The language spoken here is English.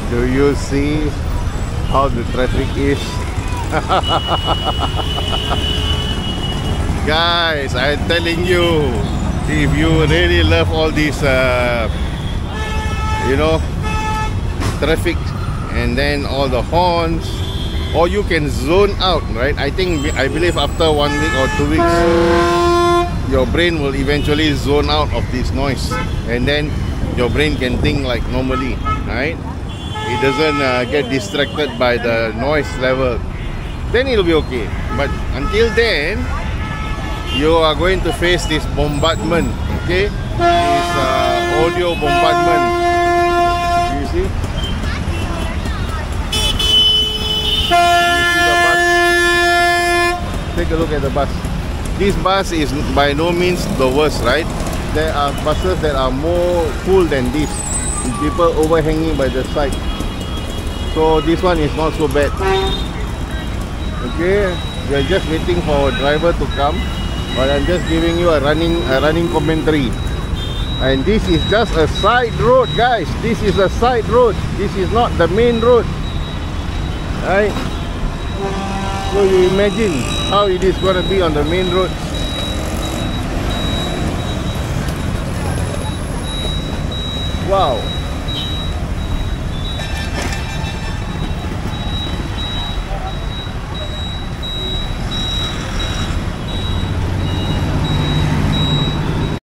Do you see how the traffic is? Guys, I'm telling you, if you really love all these you know, traffic and then all the horns, or you can zone out, right? I believe after 1 week or 2 weeks, your brain will eventually zone out of this noise, and then your brain can think like normally, right? It doesn't get distracted by the noise level. Then it'll be okay. But until then, you are going to face this bombardment, okay? This audio bombardment. You see? Take a look at the bus. This bus is by no means the worst, right? There are buses that are more full than this, with people overhanging by the side. So this one is not so bad. Okay, we are just waiting for a driver to come, but I'm just giving you a running commentary. And this is just a side road, guys. This is a side road. This is not the main road, right? So you imagine how it is going to be on the main road. Wow.